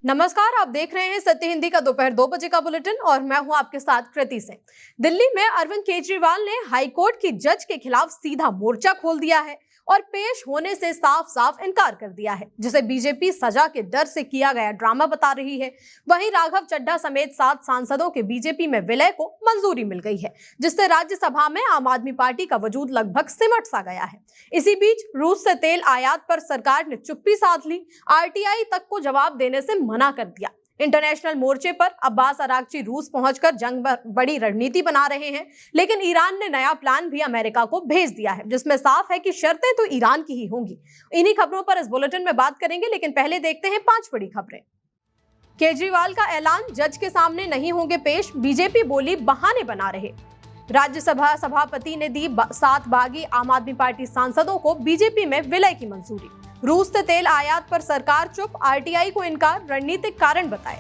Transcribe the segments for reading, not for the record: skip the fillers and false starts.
नमस्कार, आप देख रहे हैं सत्य हिंदी का दोपहर 2 बजे का बुलेटिन और मैं हूं आपके साथ कृति सिंह। दिल्ली में अरविंद केजरीवाल ने हाईकोर्ट की जज के खिलाफ सीधा मोर्चा खोल दिया है और पेश होने से साफ साफ इनकार कर दिया है, जिसे बीजेपी सजा के डर से किया गया ड्रामा बता रही है। वहीं राघव चड्ढा समेत 7 सांसदों के बीजेपी में विलय को मंजूरी मिल गई है, जिससे राज्यसभा में आम आदमी पार्टी का वजूद लगभग सिमट सा गया है। इसी बीच रूस से तेल आयात पर सरकार ने चुप्पी साध ली, आरटीआई तक को जवाब देने से मना कर दिया। इंटरनेशनल मोर्चे पर अब्बास अरागची रूस पहुंचकर जंग बड़ी रणनीति बना रहे हैं, लेकिन ईरान ने नया प्लान भी अमेरिका को भेज दिया है, जिसमें साफ है कि शर्तें तो ईरान की ही होंगी। इन्हीं खबरों पर इस बुलेटिन में बात करेंगे, लेकिन पहले देखते हैं 5 बड़ी खबरें। केजरीवाल का ऐलान, जज के सामने नहीं होंगे पेश, बीजेपी बोली बहाने बना रहे। राज्यसभा सभापति ने दी 7 बागी आम आदमी पार्टी सांसदों को बीजेपी में विलय की मंजूरी। रूस से तेल आयात पर सरकार चुप, आरटीआई को इनकार, रणनीतिक कारण बताए।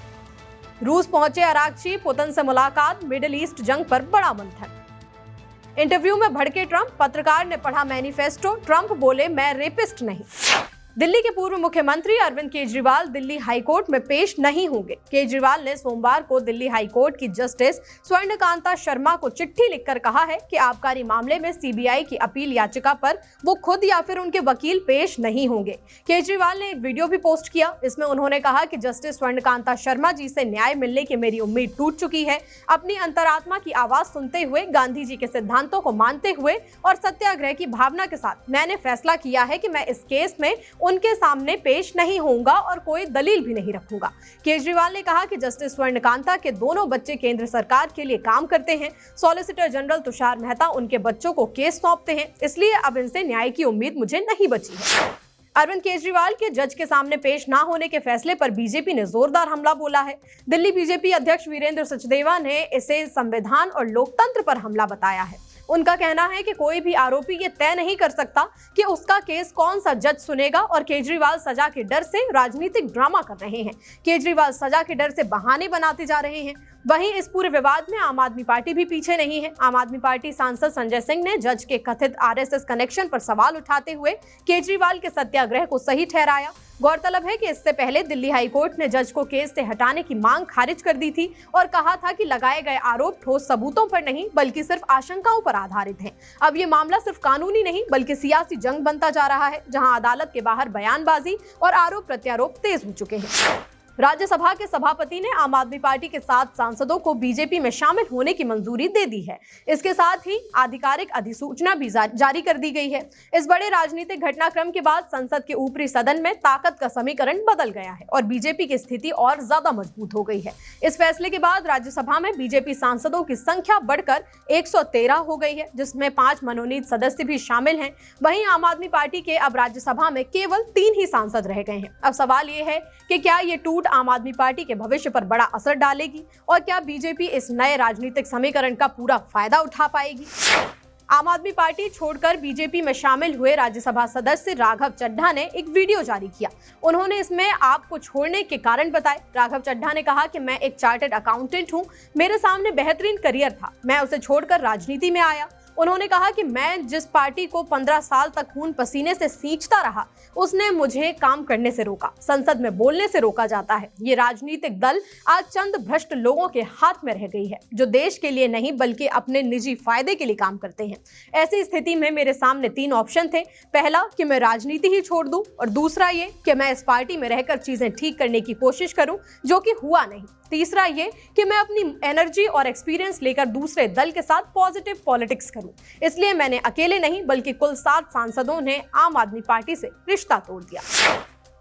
रूस पहुंचे अरागची, पुतिन से मुलाकात, मिडिल ईस्ट जंग पर बड़ा मंथन। इंटरव्यू में भड़के ट्रंप, पत्रकार ने पढ़ा मैनिफेस्टो, ट्रंप बोले मैं रेपिस्ट नहीं। दिल्ली के पूर्व मुख्यमंत्री अरविंद केजरीवाल दिल्ली हाईकोर्ट में पेश नहीं होंगे। केजरीवाल ने सोमवार को दिल्ली हाईकोर्ट की जस्टिस स्वर्णकांता शर्मा को चिट्ठी लिखकर कहा है कि आबकारी मामले में सीबीआई की अपील याचिका पर वो खुद या फिर उनके वकील पेश नहीं होंगे। केजरीवाल ने एक वीडियो भी पोस्ट किया। इसमें उन्होंने कहा कि जस्टिस स्वर्णकांता शर्मा जी से न्याय मिलने की मेरी उम्मीद टूट चुकी है। अपनी अंतरात्मा की आवाज सुनते हुए, गांधी जी के सिद्धांतों को मानते हुए और सत्याग्रह की भावना के साथ मैंने फैसला किया है कि मैं इस केस में उनके सामने पेश नहीं होऊंगा और कोई दलील भी नहीं रखूंगा। केजरीवाल ने कहा कि जस्टिस स्वर्णकांता के दोनों बच्चे केंद्र सरकार के लिए काम करते हैं। सॉलिसिटर जनरल तुषार मेहता उनके बच्चों को केस सौंपते हैं, इसलिए अब इनसे न्याय की उम्मीद मुझे नहीं बची है। अरविंद केजरीवाल के जज के सामने पेश न होने के फैसले पर बीजेपी ने जोरदार हमला बोला है। दिल्ली बीजेपी अध्यक्ष वीरेंद्र सचदेवा ने इसे संविधान और लोकतंत्र पर हमला बताया है। उनका कहना है कि कोई भी आरोपी ये तय नहीं कर सकता कि उसका केस कौन सा जज सुनेगा और केजरीवाल सजा के डर से राजनीतिक ड्रामा कर रहे हैं। केजरीवाल सजा के डर से बहाने बनाते जा रहे हैं। वहीं इस पूरे विवाद में आम आदमी पार्टी भी पीछे नहीं है। आम आदमी पार्टी सांसद संजय सिंह ने जज के कथित आरएसएस कनेक्शन पर सवाल उठाते हुए केजरीवाल के सत्याग्रह को सही ठहराया। गौरतलब है कि इससे पहले दिल्ली हाईकोर्ट ने जज को केस से हटाने की मांग खारिज कर दी थी और कहा था कि लगाए गए आरोप ठोस सबूतों पर नहीं बल्कि सिर्फ आशंकाओं पर आधारित हैं। अब ये मामला सिर्फ कानूनी नहीं बल्कि सियासी जंग बनता जा रहा है, जहां अदालत के बाहर बयानबाजी और आरोप प्रत्यारोप तेज हो चुके हैं। राज्यसभा के सभापति ने आम आदमी पार्टी के 7 सांसदों को बीजेपी में शामिल होने की मंजूरी दे दी है। इसके साथ ही आधिकारिक अधिसूचना भी जारी कर दी गई है। इस बड़े राजनीतिक घटनाक्रम के बाद संसद के ऊपरी सदन में ताकत का समीकरण बदल गया है और बीजेपी की स्थिति और ज्यादा मजबूत हो गई है। इस फैसले के बाद राज्यसभा में बीजेपी सांसदों की संख्या बढ़कर 113 हो गई है, जिसमें 5 मनोनीत सदस्य भी शामिल हैं। वहीं आम आदमी पार्टी के अब राज्यसभा में केवल 3 ही सांसद रह गए हैं। अब सवाल ये है कि क्या ये टूट आम आदमी पार्टी के भविष्य पर बड़ा असर डालेगी और क्या बीजेपी इस नए राजनीतिक समीकरण का पूरा फायदा उठा पाएगी? आम आदमी पार्टी छोड़कर बीजेपी में शामिल हुए राज्यसभा सदस्य राघव चड्ढा ने एक वीडियो जारी किया। उन्होंने इसमें आपको छोड़ने के कारण बताए। राघव चड्ढा ने कहा कि मैं एक चार्टर्ड अकाउंटेंट हूं, मेरे सामने बेहतरीन करियर था, मैं उसे छोड़कर राजनीति में आया। उन्होंने कहा कि मैं जिस पार्टी को 15 साल तक खून पसीने से सींचता रहा, उसने मुझे काम करने से रोका, संसद में बोलने से रोका जाता है। ये राजनीतिक दल आज चंद भ्रष्ट लोगों के हाथ में रह गई है, जो देश के लिए नहीं बल्कि अपने निजी फायदे के लिए काम करते हैं। ऐसी स्थिति में मेरे सामने 3 ऑप्शन थे। पहला कि मैं राजनीति ही छोड़ दूं और दूसरा ये कि मैं इस पार्टी में रहकर चीजें ठीक करने की कोशिश करूं, जो कि हुआ नहीं। तीसरा ये कि मैं अपनी एनर्जी और एक्सपीरियंस लेकर दूसरे दल के साथ पॉजिटिव पॉलिटिक्स करूं। इसलिए मैंने अकेले नहीं बल्कि कुल 7 सांसदों ने आम आदमी पार्टी से रिश्ता तोड़ दिया।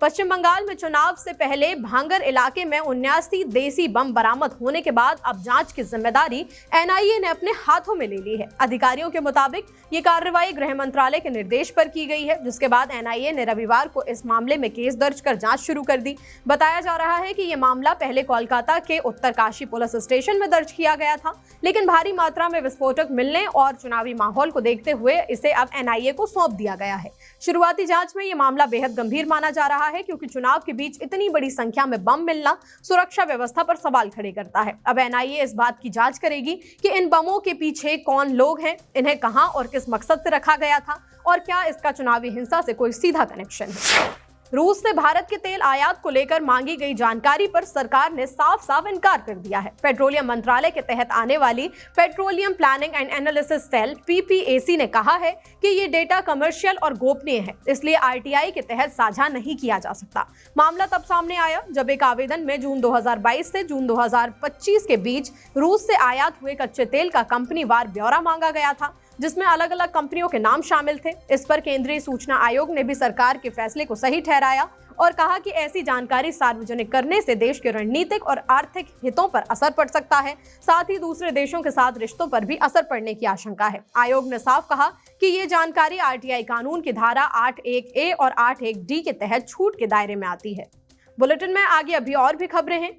पश्चिम बंगाल में चुनाव से पहले भांगर इलाके में 79 देसी बम बरामद होने के बाद अब जांच की जिम्मेदारी एनआईए ने अपने हाथों में ले ली है। अधिकारियों के मुताबिक ये कार्रवाई गृह मंत्रालय के निर्देश पर की गई है, जिसके बाद एनआईए ने रविवार को इस मामले में केस दर्ज कर जांच शुरू कर दी। बताया जा रहा है कि ये मामला पहले कोलकाता के उत्तरकाशी पुलिस स्टेशन में दर्ज किया गया था, लेकिन भारी मात्रा में विस्फोटक मिलने और चुनावी माहौल को देखते हुए इसे अब एनआईए को सौंप दिया गया है। शुरुआती जांच में ये मामला बेहद गंभीर माना जा रहा है, क्योंकि चुनाव के बीच इतनी बड़ी संख्या में बम मिलना सुरक्षा व्यवस्था पर सवाल खड़े करता है। अब एनआईए इस बात की जांच करेगी कि इन बमों के पीछे कौन लोग हैं, इन्हें कहां और किस मकसद से रखा गया था और क्या इसका चुनावी हिंसा से कोई सीधा कनेक्शन है। रूस से भारत के तेल आयात को लेकर मांगी गई जानकारी पर सरकार ने साफ साफ इनकार कर दिया है। पेट्रोलियम मंत्रालय के तहत आने वाली petroleum planning and analysis cell (PPAC) ने कहा है कि ये डेटा कमर्शियल और गोपनीय है, इसलिए RTI के तहत साझा नहीं किया जा सकता। मामला तब सामने आया जब एक आवेदन में जून 2022 से जून 2025 के बीच रूस से आयात हुए कच्चे तेल का कंपनीवार ब्यौरा मांगा गया था, जिसमें अलग अलग कंपनियों के नाम शामिल थे। इस पर केंद्रीय सूचना आयोग ने भी सरकार के फैसले को सही ठहराया और कहा कि ऐसी जानकारी सार्वजनिक करने से देश के रणनीतिक और आर्थिक हितों पर असर पड़ सकता है, साथ ही दूसरे देशों के साथ रिश्तों पर भी असर पड़ने की आशंका है। आयोग ने साफ कहा कि ये जानकारी RTI कानून की धारा 8(1)(a) और 8(1)(d) के तहत छूट के दायरे में आती है। बुलेटिन में आगे अभी और भी खबरें हैं।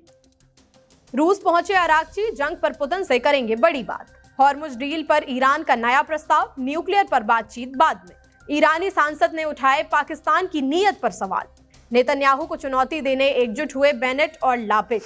रूस पहुंचे अरागची, जंग पर पुतिन से करेंगे बड़ी बात। हॉर्मुज डील पर ईरान का नया प्रस्ताव, न्यूक्लियर पर बातचीत बाद में। ईरानी सांसद ने उठाए पाकिस्तान की नीयत पर सवाल। नेतन्याहू को चुनौती देने एकजुट हुए बेनेट और लापिड।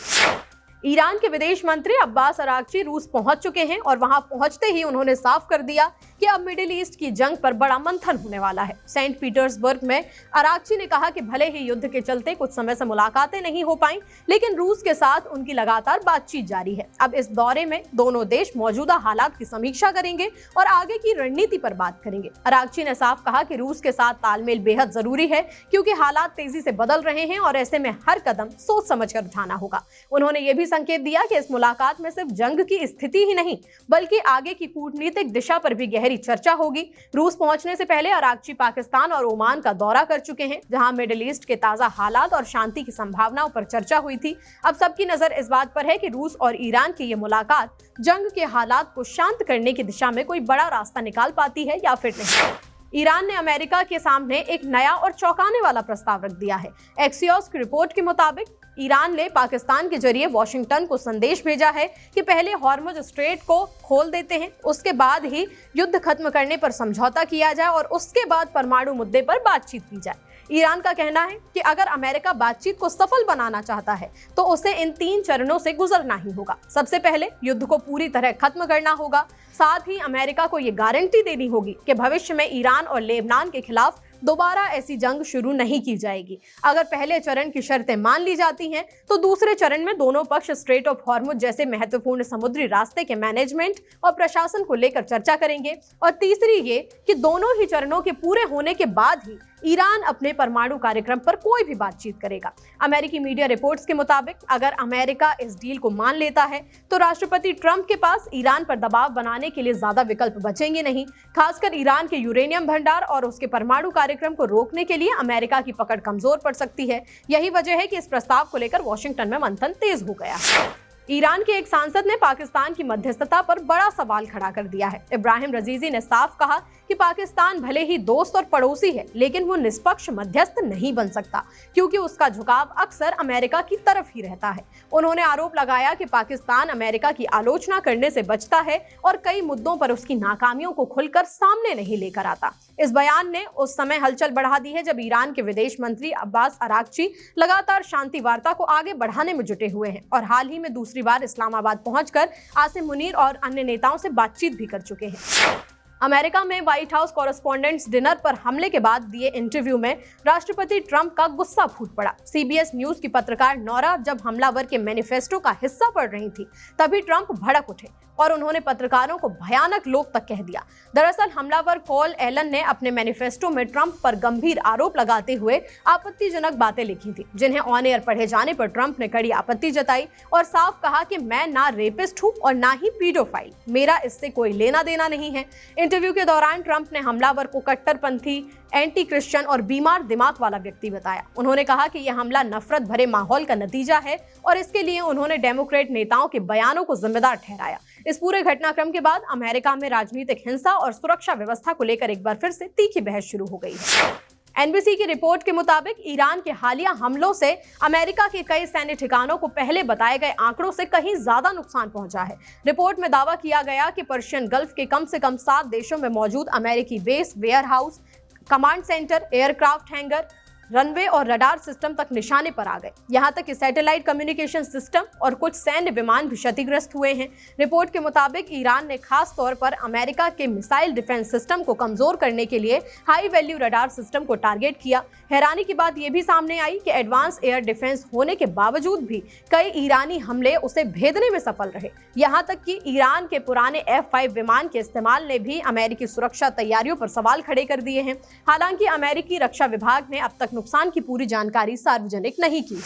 ईरान के विदेश मंत्री अब्बास अरागची रूस पहुंच चुके हैं और वहां पहुंचते ही उन्होंने साफ कर दिया कि अब मिडिल ईस्ट की जंग पर बड़ा मंथन होने वाला है। सेंट पीटर्सबर्ग में अरागची ने कहा कि भले ही युद्ध के चलते कुछ समय से मुलाकातें नहीं हो पाई, लेकिन रूस के साथ उनकी लगातार बातचीत जारी है। अब इस दौरे में दोनों देश मौजूदा हालात की समीक्षा करेंगे और आगे की रणनीति पर बात करेंगे। अरागची ने साफ कहा कि रूस के साथ तालमेल बेहद जरूरी है, क्योंकि हालात तेजी से बदल रहे हैं और ऐसे में हर कदम सोच समझकर उठाना होगा। उन्होंने ये भी संकेत दिया कि इस मुलाकात में सिर्फ जंग की स्थिति ही नहीं, बल्कि आगे की कूटनीतिक दिशा पर भी गहरी चर्चा होगी। रूस पहुंचने से पहले अरागची पाकिस्तान और ओमान का दौरा कर चुके हैं, जहां मिडिल ईस्ट के ताजा हालात और शांति की संभावनाओं पर चर्चा हुई थी। अब सबकी नजर इस बात पर है कि रूस और ईरान की ये मुलाकात जंग के हालात को शांत करने की दिशा में कोई बड़ा रास्ता निकाल पाती है या फिर नहीं। ईरान ने अमेरिका के सामने एक नया और चौंकाने वाला प्रस्ताव रख दिया है। एक्सियोस की रिपोर्ट के मुताबिक ईरान ने पाकिस्तान के जरिए वॉशिंगटन को संदेश भेजा है कि पहले हॉर्मुज स्ट्रेट को खोल देते हैं, उसके बाद ही युद्ध खत्म करने पर समझौता किया जाए और उसके बाद परमाणु मुद्दे पर बातचीत की जाए। ईरान का कहना है कि अगर अमेरिका बातचीत को सफल बनाना चाहता है तो उसे इन 3 चरणों से गुजरना ही होगा। सबसे पहले युद्ध को पूरी तरह खत्म करना होगा, साथ ही अमेरिका को ये गारंटी देनी होगी कि भविष्य में ईरान और लेबनान के खिलाफ दोबारा ऐसी जंग शुरू नहीं की जाएगी। अगर पहले चरण की शर्तें मान ली जाती हैं, तो दूसरे चरण में दोनों पक्ष स्ट्रेट ऑफ हॉर्मुज जैसे महत्वपूर्ण समुद्री रास्ते के मैनेजमेंट और प्रशासन को लेकर चर्चा करेंगे। और तीसरी ये कि दोनों ही चरणों के पूरे होने के बाद ही ईरान अपने परमाणु कार्यक्रम पर कोई भी बातचीत करेगा। अमेरिकी मीडिया रिपोर्ट्स के मुताबिक अगर अमेरिका इस डील को मान लेता है तो राष्ट्रपति ट्रंप के पास ईरान पर दबाव बनाने के लिए ज्यादा विकल्प बचेंगे नहीं। खासकर ईरान के यूरेनियम भंडार और उसके परमाणु कार्यक्रम को रोकने के लिए अमेरिका की पकड़ कमजोर पड़ सकती है। यही वजह है कि इस प्रस्ताव को लेकर वॉशिंगटन में मंथन तेज हो गया है। ईरान के एक सांसद ने पाकिस्तान की मध्यस्थता पर बड़ा सवाल खड़ा कर दिया है। इब्राहिम रजीजी ने साफ कहा कि पाकिस्तान भले ही दोस्त और पड़ोसी है, लेकिन वो निष्पक्ष मध्यस्थ नहीं बन सकता, क्योंकि उसका झुकाव अक्सर अमेरिका की तरफ ही रहता है। उन्होंने आरोप लगाया कि पाकिस्तान अमेरिका की आलोचना करने से बचता है और कई मुद्दों पर उसकी नाकामियों को खुलकर सामने नहीं लेकर आता। इस बयान ने उस समय हलचल बढ़ा दी है जब ईरान के विदेश मंत्री अब्बास अरागची लगातार शांति वार्ता को आगे बढ़ाने में जुटे हुए हैं और हाल ही में दूसरी बार इस्लामाबाद पहुंचकर आसिम मुनीर और अन्य नेताओं से बातचीत भी कर चुके हैं। अमेरिका में व्हाइट हाउस कॉरेस्पॉन्डेंट्स डिनर पर हमले के बाद दिए इंटरव्यू में राष्ट्रपति ट्रंप का गुस्सा फूट पड़ा। CBS न्यूज की पत्रकार नोरा जब हमलावर के मैनिफेस्टो का हिस्सा पढ़ रही थी, तभी ट्रंप भड़क उठे और उन्होंने पत्रकारों को भयानक लोग तक कह दिया। दरअसल हमलावर कॉल एलन ने अपने मैनिफेस्टो में ट्रंप पर गंभीर आरोप लगाते हुए आपत्तिजनक बातें लिखी थी, जिन्हें ऑन एयर पढ़े जाने पर ट्रंप ने कड़ी आपत्ति जताई और साफ कहा कि मैं ना रेपिस्ट हूं और ना ही पीडोफाइल, मेरा इससे कोई लेना देना नहीं है। इंटरव्यू के दौरान ट्रंप ने हमलावर को कट्टरपंथी, एंटी क्रिश्चियन और बीमार दिमाग वाला व्यक्ति बताया। उन्होंने कहा कि यह हमला नफरत भरे माहौल का नतीजा है और इसके लिए उन्होंने डेमोक्रेट नेताओं के बयानों को जिम्मेदार ठहराया। इस पूरे घटनाक्रम के बाद अमेरिका में राजनीतिक हिंसा और सुरक्षा व्यवस्था को लेकर एक बार फिर से तीखी बहस शुरू हो गई है। NBC की रिपोर्ट के मुताबिक ईरान के हालिया हमलों से अमेरिका के कई सैन्य ठिकानों को पहले बताए गए आंकड़ों से कहीं ज्यादा नुकसान पहुंचा है। रिपोर्ट में दावा किया गया कि पर्शियन गल्फ के कम से कम 7 देशों में मौजूद अमेरिकी base, warehouse, command centre, aircraft hangar, runway और रडार सिस्टम तक निशाने पर आ गए। यहां तक कि सैटेलाइट कम्युनिकेशन सिस्टम और कुछ सैन्य विमान भी क्षतिग्रस्त हुए हैं। रिपोर्ट के मुताबिक ईरान ने खास तौर पर अमेरिका के मिसाइल डिफेंस सिस्टम को कमजोर करने के लिए हाई वैल्यू रडार सिस्टम को टारगेट किया। हैरानी की बात यह भी सामने आई कि एडवांस एयर डिफेंस होने के बावजूद भी कई ईरानी हमले उसे भेदने में सफल रहे। यहां तक कि ईरान के पुराने F-5 विमान के इस्तेमाल ने भी अमेरिकी सुरक्षा तैयारियों पर सवाल खड़े कर दिए हैं। हालांकि अमेरिकी रक्षा विभाग ने अब तक नुकसान की पूरी जानकारी सार्वजनिक नहीं की।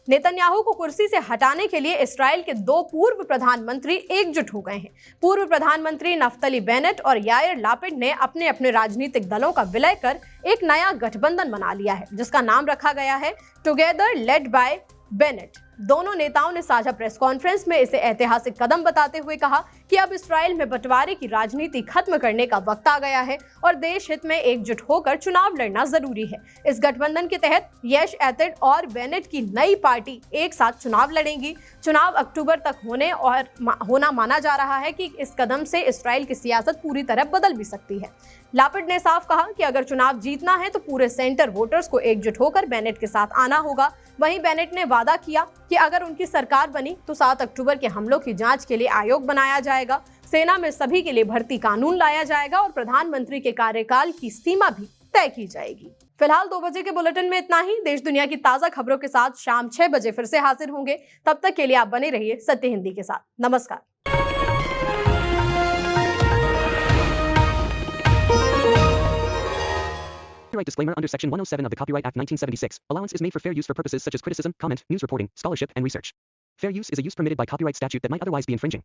नेतन्याहू को कुर्सी से हटाने के लिए इस्राएल के 2 पूर्व प्रधानमंत्री एकजुट हो गए हैं। पूर्व प्रधानमंत्री नफ्तली बेनेट और यायर लापिड ने अपने अपने राजनीतिक दलों का विलय कर एक नया गठबंधन बना लिया है, जिसका नाम रखा गया है टुगेदर लेड बाय बेनेट। दोनों नेताओं ने साझा प्रेस कॉन्फ्रेंस में इसे ऐतिहासिक कदम बताते हुए कहा कि अब इस्राएल में बंटवारे की राजनीति खत्म करने का वक्त आ गया है और देश हित में एकजुट होकर चुनाव लड़ना जरूरी है। इस गठबंधन के तहत यश एतिड और बेनेट की नई पार्टी एक साथ चुनाव लड़ेंगी। चुनाव अक्टूबर तक होना माना जा रहा है कि इस कदम से इस्राएल की सियासत पूरी तरह बदल भी सकती है। लापिड ने साफ कहा कि अगर चुनाव जीतना है तो पूरे सेंटर वोटर्स को एकजुट होकर बेनेट के साथ आना होगा। वहीं बेनेट ने वादा किया कि अगर उनकी सरकार बनी तो 7 अक्टूबर के हमलों की जांच के लिए आयोग बनाया जाएगा, सेना में सभी के लिए भर्ती कानून लाया जाएगा और प्रधानमंत्री के कार्यकाल की सीमा भी तय की जाएगी। फिलहाल 2 बजे के बुलेटिन में इतना ही। देश दुनिया की ताजा खबरों के साथ शाम 6 बजे फिर से हाजिर होंगे। तब तक के लिए आप बने रहिए सत्य हिंदी के साथ। नमस्कार। Copyright disclaimer under Section 107 of the Copyright Act 1976. Allowance is made for fair use for purposes such as criticism, comment, news reporting, scholarship, and research. Fair use is a use permitted by copyright statute that might otherwise be infringing.